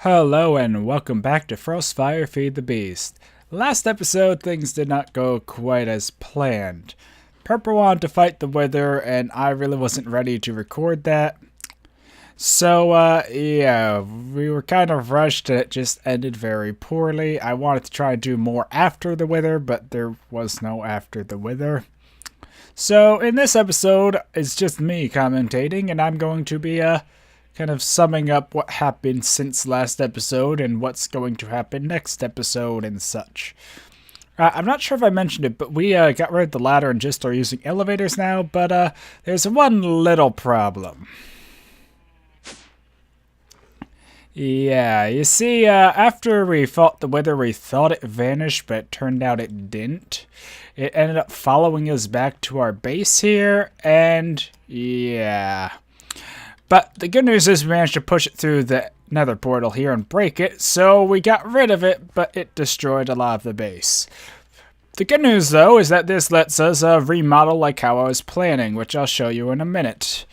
Hello and welcome back to FrostFire Feed the Beast. Last episode, things did not go quite as planned. Purple wanted to fight the Wither, and I really wasn't ready to record that. So, yeah, we were kind of rushed and it just ended very poorly. I wanted to try and do more after the Wither, but there was no after the Wither. So, in this episode, it's just me commentating, and I'm going to be, kind of summing up what happened since last episode and what's going to happen next episode and such. I'm not sure if I mentioned it, but we got rid of the ladder and just are using elevators now, but there's one little problem. Yeah, you see, after we fought the Wither, we thought it vanished, but it turned out it didn't. It ended up following us back to our base here, and yeah. But the good news is we managed to push it through the nether portal here and break it, so we got rid of it, but it destroyed a lot of the base. The good news, though, is that this lets us remodel like how I was planning, which I'll show you in a minute.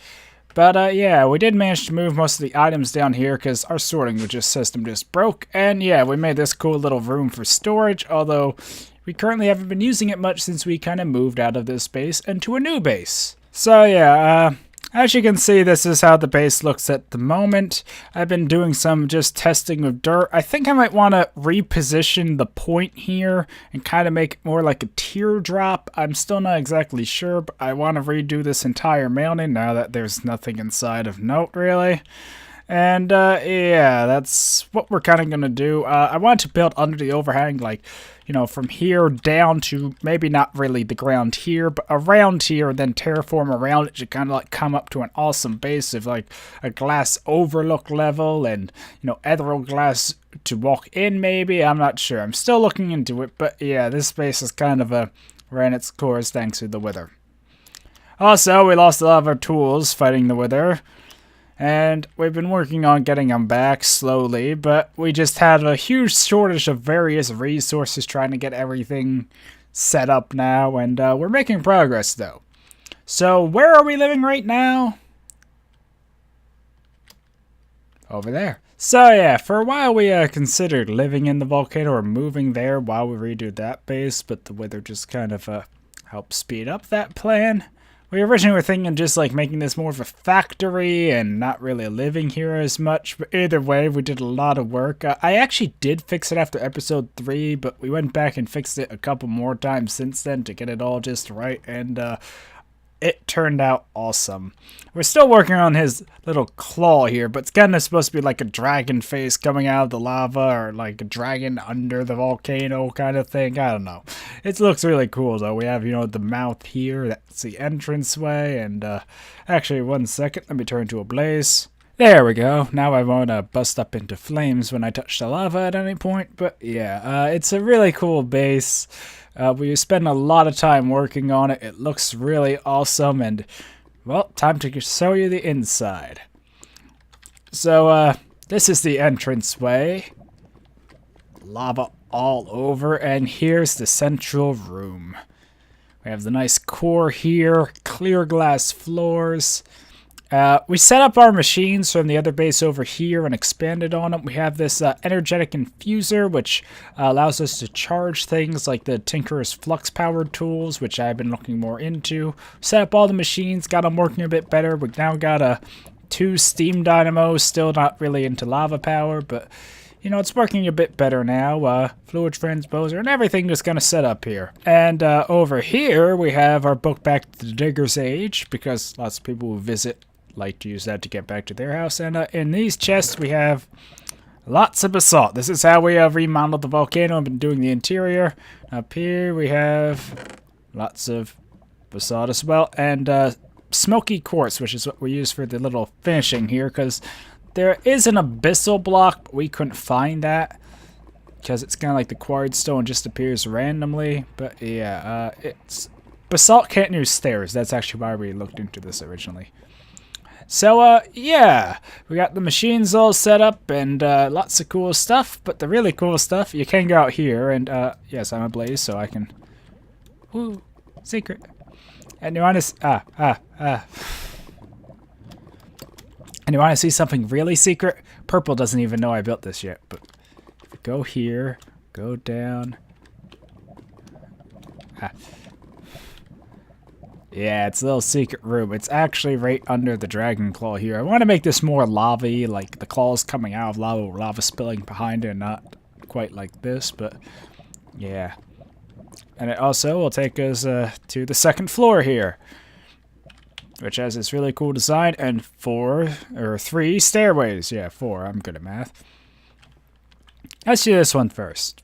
But yeah, we did manage to move most of the items down here because our sorting system just broke, and yeah, we made this cool little room for storage, although we currently haven't been using it much since we kind of moved out of this base into a new base. So yeah, as you can see, this is how the base looks at the moment. I've been doing some just testing of dirt. I think I might want to reposition the point here and kind of make it more like a teardrop. I'm still not exactly sure, but I want to redo this entire mountain now that there's nothing inside of note, really. And yeah, that's what we're kind of going to do. I want to build under the overhang, like, you know, from here down to maybe not really the ground here, but around here, and then terraform around it to kind of like come up to an awesome base of like a glass overlook level and, you know, ethereal glass to walk in maybe. I'm not sure. I'm still looking into it, but yeah, this base is kind of ran its course thanks to the Wither. Also, we lost a lot of our tools fighting the Wither. And we've been working on getting them back slowly, but we just had a huge shortage of various resources trying to get everything set up now, and we're making progress, though. So, where are we living right now? Over there. So, yeah, for a while we considered living in the volcano or moving there while we redo that base, but the Wither just kind of helped speed up that plan. We originally were thinking just like making this more of a factory and not really living here as much, but either way, we did a lot of work. I actually did fix it after episode 3, but we went back and fixed it a couple more times since then to get it all just right, and it turned out awesome. We're still working on his little claw here, but it's kind of supposed to be like a dragon face coming out of the lava or like a dragon under the volcano kind of thing. I don't know. It looks really cool though. We have, you know, the mouth here. That's the entranceway. And actually, one second. Let me turn to a blaze. There we go. Now I won't bust up into flames when I touch the lava at any point. But yeah, it's a really cool base. We spend a lot of time working on it. It looks really awesome, and, well, time to show you the inside. So, this is the entranceway. Lava all over, and here's the central room. We have the nice core here, clear glass floors. We set up our machines from the other base over here and expanded on them. We have this energetic infuser, which allows us to charge things like the Tinkerer's flux-powered tools, which I've been looking more into. Set up all the machines, got them working a bit better. We've now got 2 steam dynamos, still not really into lava power, but, you know, it's working a bit better now. Fluid transposer and everything is going to set up here. And over here, we have our book Back to the Digger's Age, because lots of people who visit like to use that to get back to their house. And in these chests we have lots of basalt. This is how we remodeled the volcano. I've been doing the interior. Up here we have lots of basalt as well, and smoky quartz, which is what we use for the little finishing here, because there is an abyssal block, but we couldn't find that because it's kind of like the quarried stone just appears randomly. But yeah, it's basalt can't use stairs. That's actually why we looked into this originally. So, yeah, we got the machines all set up and lots of cool stuff, but the really cool stuff, you can go out here, and, yes, I'm a blaze, so I can, woo, secret. And you want to, and you want to see something really secret? purple doesn't even know I built this yet. But if we go here, go down. Yeah, it's a little secret room. It's actually right under the dragon claw here. I want to make this more lava-y, like the claws coming out of lava spilling behind it, not quite like this, but yeah. And it also will take us to the second floor here, which has this really cool design and 3 stairways. Yeah, 4. I'm good at math. Let's do this one first.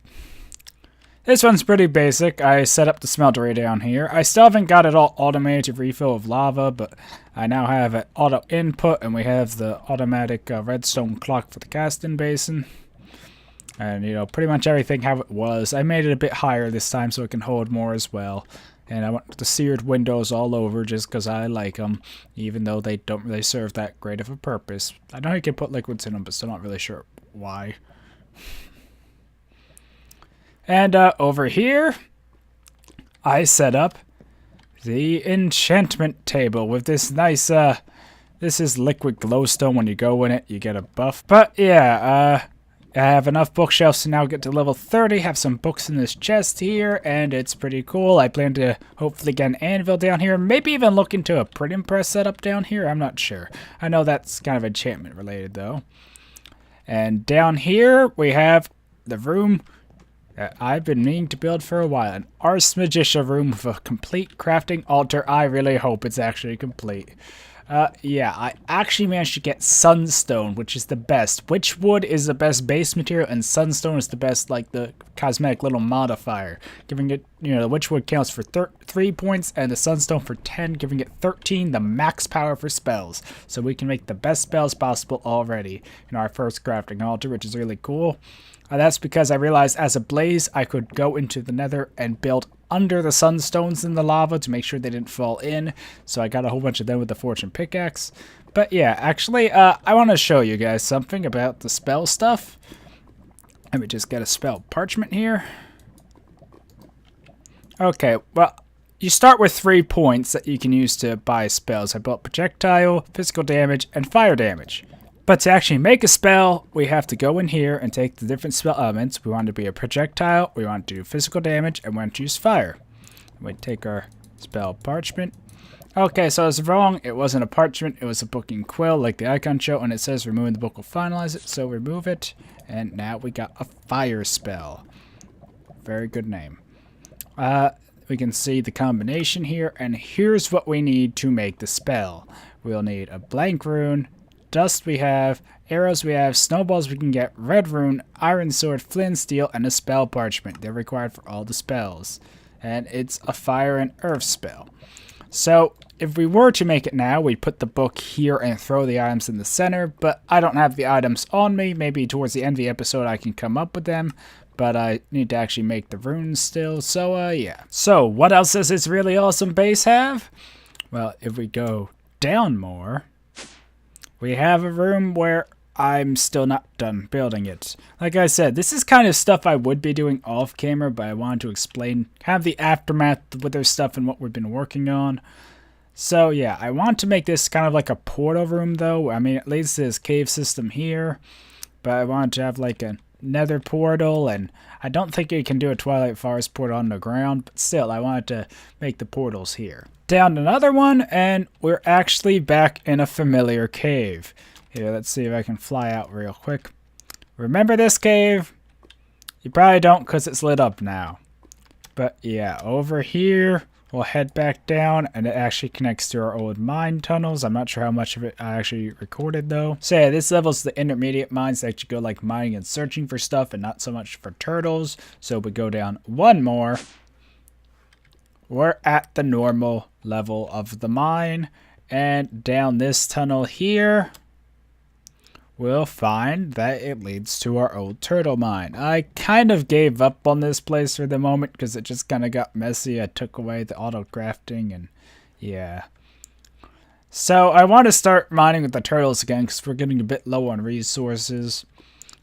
This one's pretty basic. I set up the smeltery down here. I still haven't got it all automated to refill with lava, but I now have an auto input, and we have the automatic redstone clock for the casting basin. And, you know, pretty much everything how it was. I made it a bit higher this time so it can hold more as well. And I want the seared windows all over just because I like them, even though they don't really serve that great of a purpose. I know you can put liquids in them, but still not really sure why. And over here, I set up the enchantment table with this nice, this is liquid glowstone. When you go in it, you get a buff. But yeah, I have enough bookshelves to now get to level 30, have some books in this chest here, and it's pretty cool. I plan to hopefully get an anvil down here, maybe even look into a printing press setup down here. I'm not sure. I know that's kind of enchantment related though. And down here, we have the room that I've been meaning to build for a while. An Ars Magica room with a complete crafting altar. I really hope it's actually complete. Yeah, I actually managed to get sunstone, which is the best. Witchwood is the best base material, and sunstone is the best, like, the cosmetic little modifier. Giving it, you know, the witchwood counts for 3 points, and the sunstone for 10, giving it 13, the max power for spells. So we can make the best spells possible already in our first crafting altar, which is really cool. That's because I realized as a blaze, I could go into the nether and build under the sunstones in the lava to make sure they didn't fall in. So I got a whole bunch of them with the fortune pickaxe. But yeah, actually, I want to show you guys something about the spell stuff. Let me just get a spell parchment here. Okay, well, you start with 3 points that you can use to buy spells. I built projectile, physical damage, and fire damage. But to actually make a spell, we have to go in here and take the different spell elements. We want to be a projectile, we want to do physical damage, and we want to use fire. We take our spell parchment. Okay, so I was wrong. It wasn't a parchment, it was a book and quill, like the icon show, and it says removing the book will finalize it, so remove it. And now we got a fire spell. Very good name. We can see the combination here, and here's what we need to make the spell. We'll need a blank rune, dust we have, arrows we have, snowballs we can get, red rune, iron sword, flint steel, and a spell parchment. They're required for all the spells. And it's a fire and earth spell. So if we were to make it now, we'd put the book here and throw the items in the center, but I don't have the items on me. Maybe towards the end of the episode I can come up with them, but I need to actually make the runes still, so yeah. So what else does this really awesome base have? Well, if we go down more, we have a room where I'm still not done building it. Like I said, this is kind of stuff I would be doing off camera, but I wanted to explain kind of the aftermath with their stuff and what we've been working on. So yeah, I want to make this kind of like a portal room though. I mean, at least this cave system here, but I want to have like a nether portal, and I don't think you can do a Twilight Forest portal on the ground, but still, I wanted to make the portals here. Down another one, and we're actually back in a familiar cave. Here, let's see if I can fly out real quick. Remember this cave? You probably don't because it's lit up now. But yeah, over here, we'll head back down, and it actually connects to our old mine tunnels. I'm not sure how much of it I actually recorded though. So yeah, this level's the intermediate mines that you go like mining and searching for stuff and not so much for turtles. So we go down one more. We're at the normal level of the mine, and down this tunnel here, we'll find that it leads to our old turtle mine. I kind of gave up on this place for the moment because it just kind of got messy. I took away the auto crafting, and yeah. So I want to start mining with the turtles again because we're getting a bit low on resources.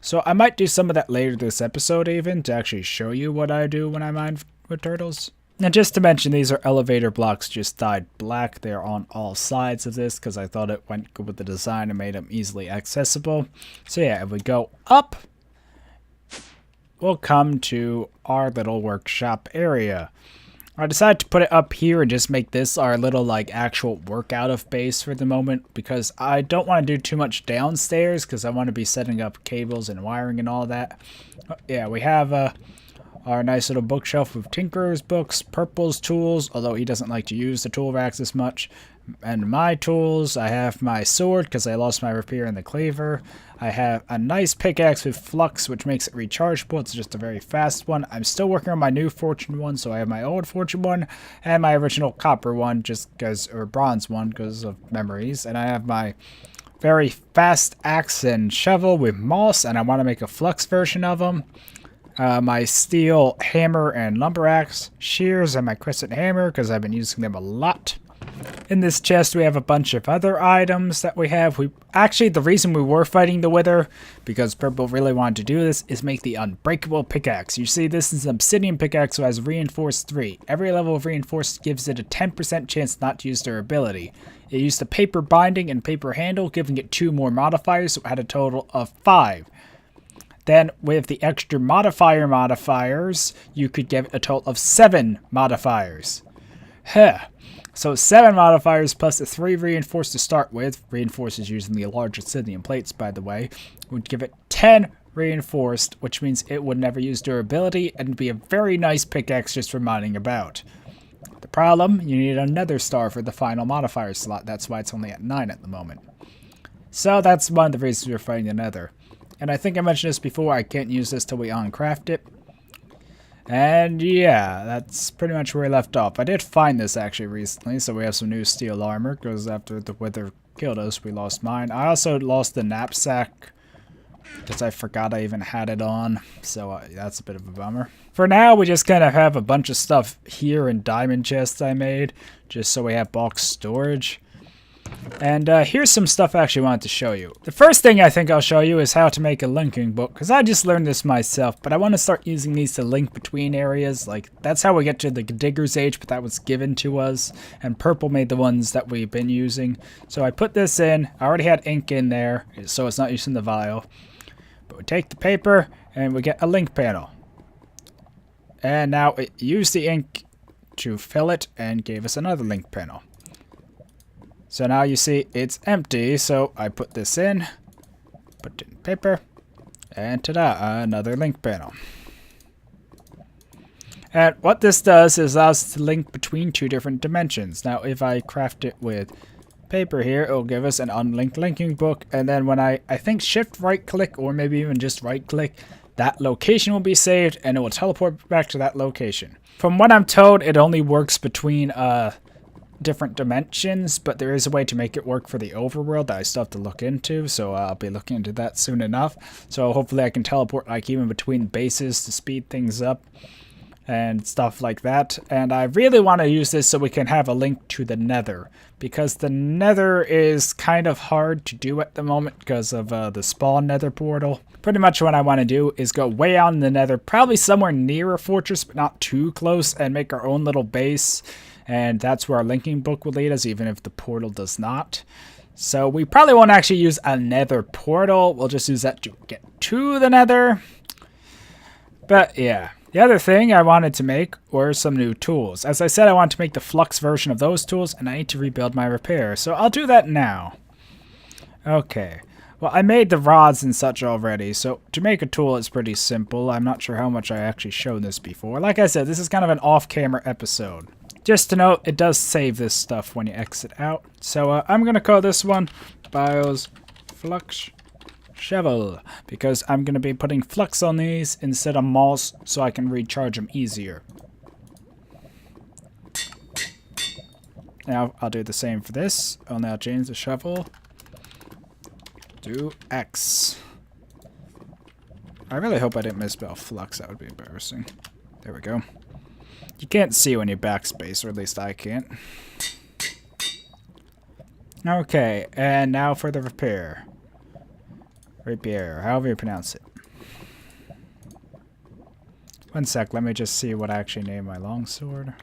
So I might do some of that later this episode even to actually show you what I do when I mine with turtles. And just to mention, these are elevator blocks just dyed black. They're on all sides of this because I thought it went good with the design and made them easily accessible. So yeah, if we go up, we'll come to our little workshop area. I decided to put it up here and just make this our little like actual workout of base for the moment because I don't want to do too much downstairs because I want to be setting up cables and wiring and all that. Yeah, we have our nice little bookshelf with Tinker's books, Purple's tools, although he doesn't like to use the tool racks as much. And my tools, I have my sword because I lost my rapier in the cleaver. I have a nice pickaxe with flux, which makes it rechargeable. It's just a very fast one. I'm still working on my new fortune one, so I have my old fortune one and my original copper one, or bronze one, because of memories. And I have my very fast axe and shovel with moss, and I want to make a flux version of them. My steel hammer and lumber axe, shears, and my crescent hammer, because I've been using them a lot. In this chest, we have a bunch of other items that we have. Actually, the reason we were fighting the Wither, because Purple really wanted to do this, is make the unbreakable pickaxe. You see, this is an obsidian pickaxe, so it has reinforced 3. Every level of reinforced gives it a 10% chance not to use their ability. It used the paper binding and paper handle, giving it 2 more modifiers, so it had a total of 5. Then, with the extra modifiers, you could give a total of 7 modifiers. So 7 modifiers plus the 3 reinforced to start with. Reinforced is using the large obsidian plates, by the way. Would give it 10 reinforced, which means it would never use durability and be a very nice pickaxe just for mining about. The problem, you need a nether star for the final modifier slot. That's why it's only at 9 at the moment. So that's one of the reasons we're fighting the nether. And I think I mentioned this before, I can't use this till we uncraft it. And yeah, that's pretty much where I left off. I did find this actually recently, so we have some new steel armor, because after the Wither killed us, we lost mine. I also lost the knapsack, because I forgot I even had it on, so that's a bit of a bummer. For now, we just kind of have a bunch of stuff here in diamond chests I made, just so we have box storage. And here's some stuff I actually wanted to show you. The first thing I think I'll show you is how to make a linking book, because I just learned this myself, but I want to start using these to link between areas. Like, that's how we get to the Digger's Age, but that was given to us, and Purple made the ones that we've been using. So I put this in. I already had ink in there, so it's not using the vial. But we take the paper, and we get a link panel. And now it used the ink to fill it, and gave us another link panel. So now you see it's empty, so I put this in, put it in paper, and ta-da, another link panel. And what this does is allows us to link between 2 different dimensions. Now if I craft it with paper here, it'll give us an unlinked linking book, and then when I think shift right click, or maybe even just right click, that location will be saved, and it will teleport back to that location. From what I'm told, it only works between different dimensions, but there is a way to make it work for the overworld that I still have to look into, so I'll be looking into that soon enough. So hopefully I can teleport like even between bases to speed things up and stuff like that. And I really want to use this so we can have a link to the nether, because the nether is kind of hard to do at the moment because of the spawn nether portal. Pretty much what I want to do is go way out in the nether, probably somewhere near a fortress but not too close, and make our own little base. And that's where our linking book will lead us, even if the portal does not. So we probably won't actually use a nether portal. We'll just use that to get to the nether. But yeah, the other thing I wanted to make were some new tools. As I said, I want to make the flux version of those tools, and I need to rebuild my repair. So I'll do that now. Okay. Well, I made the rods and such already, so to make a tool it's pretty simple. I'm not sure how much I actually showed this before. Like I said, this is kind of an off-camera episode. Just to note, it does save this stuff when you exit out. So I'm going to call this one Bios Flux Shovel, because I'm going to be putting flux on these instead of moss so I can recharge them easier. Now I'll do the same for this. I'll now change the shovel to X. I really hope I didn't misspell flux. That would be embarrassing. There we go. You can't see when you backspace, or at least I can't. Okay, and now for the repair. Repair, however you pronounce it. One sec, let me just see what I actually named my longsword.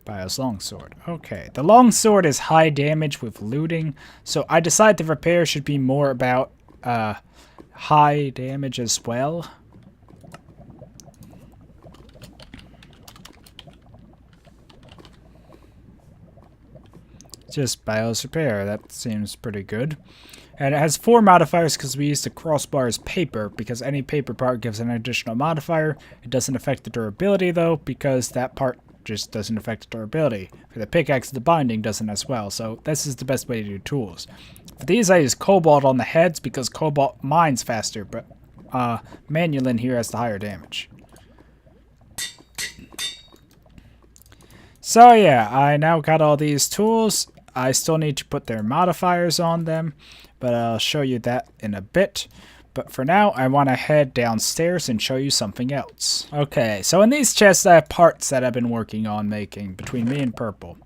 Bios longsword. Okay, the longsword is high damage with looting, so I decided the repair should be more about high damage as well. Just bios repair, that seems pretty good. And it has 4 modifiers because we used the crossbar as paper, because any paper part gives an additional modifier. It doesn't affect the durability though, because that part just doesn't affect the durability. For the pickaxe, the binding doesn't as well, so this is the best way to do tools. For these I use cobalt on the heads because cobalt mines faster, but manulin here has the higher damage. So yeah, I now got all these tools. I still need to put their modifiers on them, but I'll show you that in a bit. But for now, I want to head downstairs and show you something else. Okay, so in these chests, I have parts that I've been working on making between me and Purple.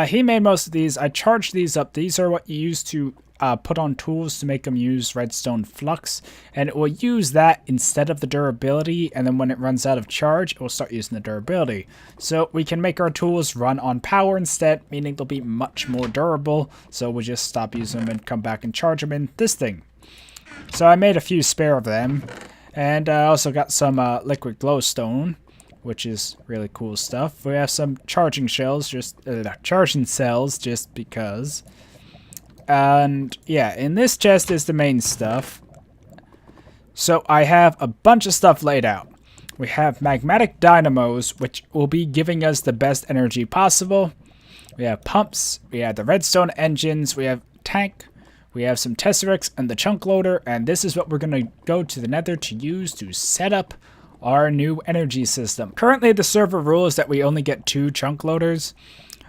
He made most of these. I charged these up. These are what you use to put on tools to make them use redstone flux. And it will use that instead of the durability. And then when it runs out of charge, it will start using the durability. So we can make our tools run on power instead, meaning they'll be much more durable. So we'll just stop using them and come back and charge them in this thing. So I made a few spare of them. And I also got some liquid glowstone, which is really cool stuff. We have some charging cells just because. And yeah, in this chest is the main stuff. So I have a bunch of stuff laid out. We have magmatic dynamos, which will be giving us the best energy possible. We have pumps, we have the redstone engines, we have tank, we have some tesseracts and the chunk loader, and this is what we're going to go to the nether to use to set up our new energy system. Currently the server rule is that we only get 2 chunk loaders.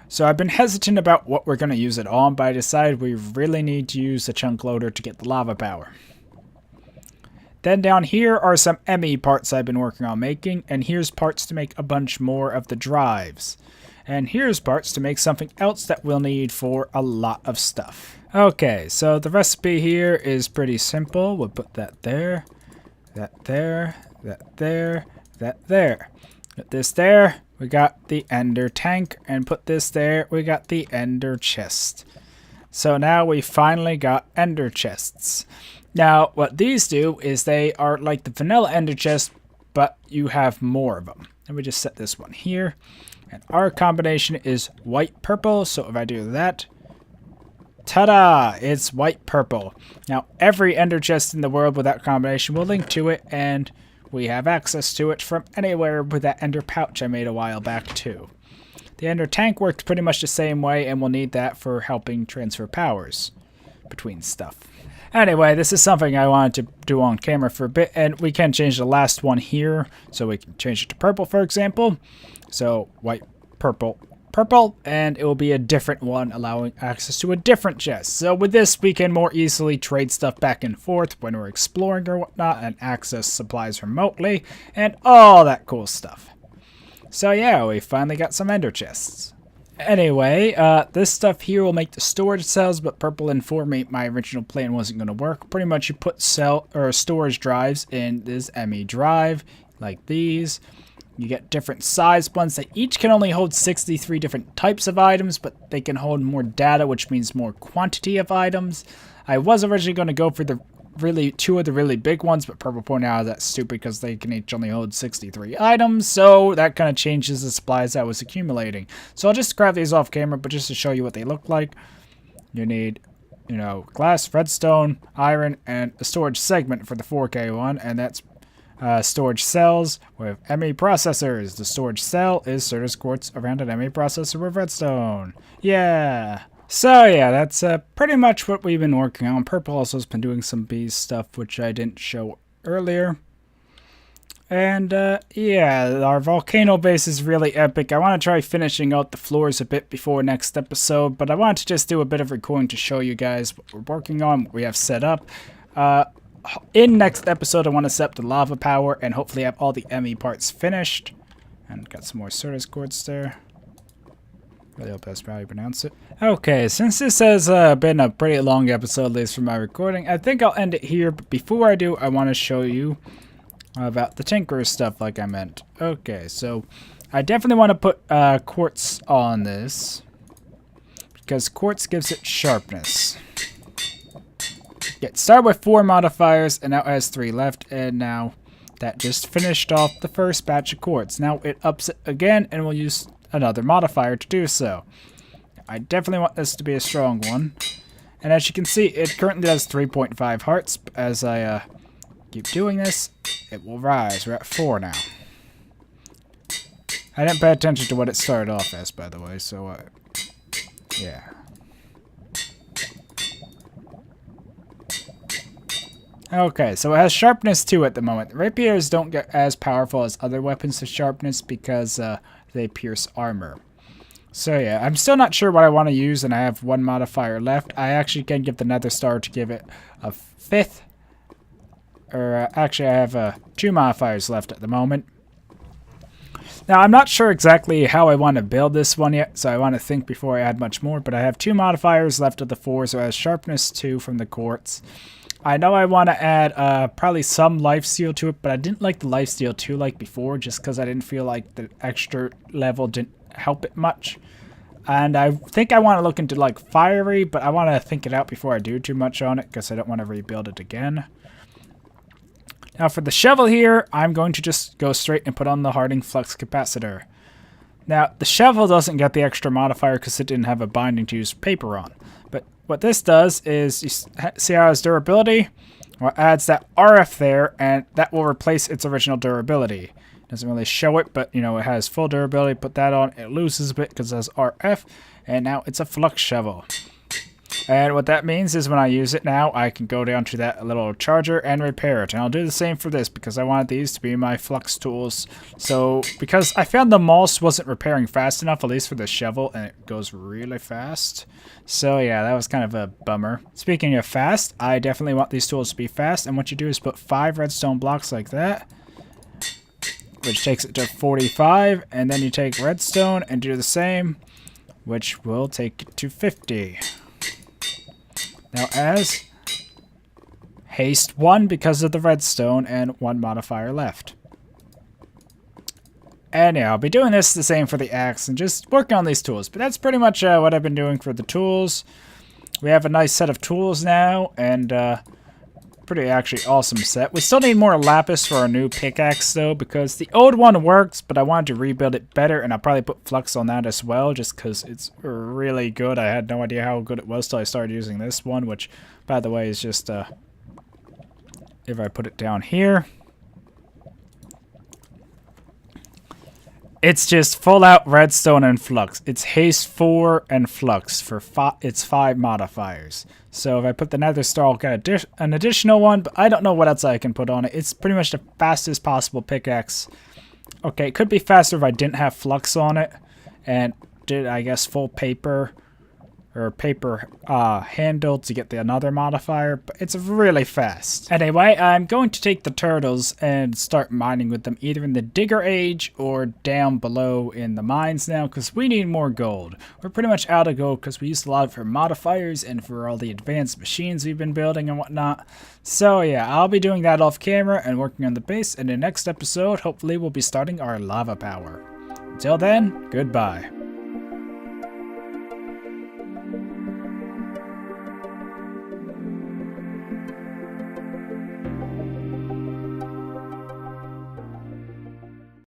So I've been hesitant about what we're going to use it on, but I decided we really need to use the chunk loader to get the lava power. Then down here are some ME parts I've been working on making, and here's parts to make a bunch more of the drives. And here's parts to make something else that we'll need for a lot of stuff. Okay, so the recipe here is pretty simple. We'll put that there, that there, that there, that there. Put this there. We got the ender tank, and put this there, we got the ender chest. So now we finally got ender chests. Now, what these do is they are like the vanilla ender chest, but you have more of them. Let me just set this one here. And our combination is white-purple, so if I do that, ta-da! It's white-purple. Now, every ender chest in the world with that combination will link to it, and we have access to it from anywhere with that ender pouch I made a while back too. The ender tank worked pretty much the same way, and we'll need that for helping transfer powers between stuff. Anyway, this is something I wanted to do on camera for a bit, and we can change the last one here. So we can change it to purple, for example. So white, purple, purple, and it will be a different one, allowing access to a different chest. So with this, we can more easily trade stuff back and forth when we're exploring or whatnot, and access supplies remotely, and all that cool stuff. So yeah, we finally got some ender chests. Anyway, this stuff here will make the storage cells, but Purple informed me my original plan wasn't going to work. Pretty much you put storage drives in this ME drive, like these. You get different size ones. They each can only hold 63 different types of items, but they can hold more data, which means more quantity of items. I was originally going to go for the two of the really big ones, but Purple pointed out that's stupid because they can each only hold 63 items, so that kind of changes the supplies I was accumulating. So I'll just grab these off camera, but just to show you what they look like. You need, glass, redstone, iron, and a storage segment for the 4K one, and that's storage cells with ME processors. The storage cell is Certus quartz around an ME processor with redstone. Yeah! So yeah, that's pretty much what we've been working on. Purple also has been doing some bees stuff, which I didn't show earlier. And yeah, our volcano base is really epic. I want to try finishing out the floors a bit before next episode, but I wanted to just do a bit of recording to show you guys what we're working on, what we have set up. In next episode, I want to set up the lava power and hopefully have all the ME parts finished. And got some more Certus quartz there. Really hope that's how you pronounce it. Okay, since this has been a pretty long episode, at least for my recording, I think I'll end it here. But before I do, I want to show you about the Tinkerer stuff like I meant. Okay, so I definitely want to put quartz on this, because quartz gives it sharpness. It started with 4 modifiers, and now it has 3 left, and now that just finished off the first batch of quartz. Now it ups it again, and we'll use another modifier to do so. I definitely want this to be a strong one. And as you can see, it currently does 3.5 hearts. As I keep doing this, it will rise. We're at 4 now. I didn't pay attention to what it started off as, by the way, so yeah. Okay, so it has sharpness 2 at the moment. Rapiers don't get as powerful as other weapons with sharpness because they pierce armor. So yeah, I'm still not sure what I want to use, and I have 1 modifier left. I actually can give the Nether Star to give it a 5th. Or actually, I have 2 modifiers left at the moment. Now, I'm not sure exactly how I want to build this one yet, so I want to think before I add much more. But I have 2 modifiers left of the 4, so it has sharpness 2 from the quartz. I know I want to add probably some lifesteal to it, but I didn't like the lifesteal 2 like before, just because I didn't feel like the extra level didn't help it much. And I think I want to look into like fiery, but I want to think it out before I do too much on it, because I don't want to rebuild it again. Now for the shovel here, I'm going to just go straight and put on the hardening flux capacitor. Now the shovel doesn't get the extra modifier because it didn't have a binding to use paper on. But what this does is, you see how it has durability? Well, it adds that RF there, and that will replace its original durability. Doesn't really show it, but you know, it has full durability. Put that on, it loses a bit because it has RF, and now it's a flux shovel. And what that means is when I use it now, I can go down to that little charger and repair it. And I'll do the same for this because I wanted these to be my flux tools. So because I found the moss wasn't repairing fast enough, at least for the shovel, and it goes really fast. So yeah, that was kind of a bummer. Speaking of fast, I definitely want these tools to be fast. And what you do is put 5 redstone blocks like that, which takes it to 45, and then you take redstone and do the same, which will take it to 50. Now as haste 1 because of the redstone and 1 modifier left. And yeah, I'll be doing this the same for the axe and just working on these tools. But that's pretty much what I've been doing for the tools. We have a nice set of tools now, and pretty actually awesome set. We still need more lapis for our new pickaxe though, because the old one works, but I wanted to rebuild it better, and I'll probably put flux on that as well, just because it's really good. I had no idea how good it was till I started using this one, which, by the way, is just, if I put it down here, it's just full out redstone and flux. It's haste 4 and flux for it's 5 modifiers. So if I put the nether star, I'll get an additional one, but I don't know what else I can put on it. It's pretty much the fastest possible pickaxe. Okay, it could be faster if I didn't have flux on it and did, I guess, full paper or paper handle to get the another modifier, but it's really fast. Anyway, I'm going to take the turtles and start mining with them either in the digger age or down below in the mines now, because we need more gold. We're pretty much out of gold because we used a lot for modifiers and for all the advanced machines we've been building and whatnot. So yeah, I'll be doing that off camera and working on the base. In the next episode, hopefully we'll be starting our lava power. Until then, goodbye.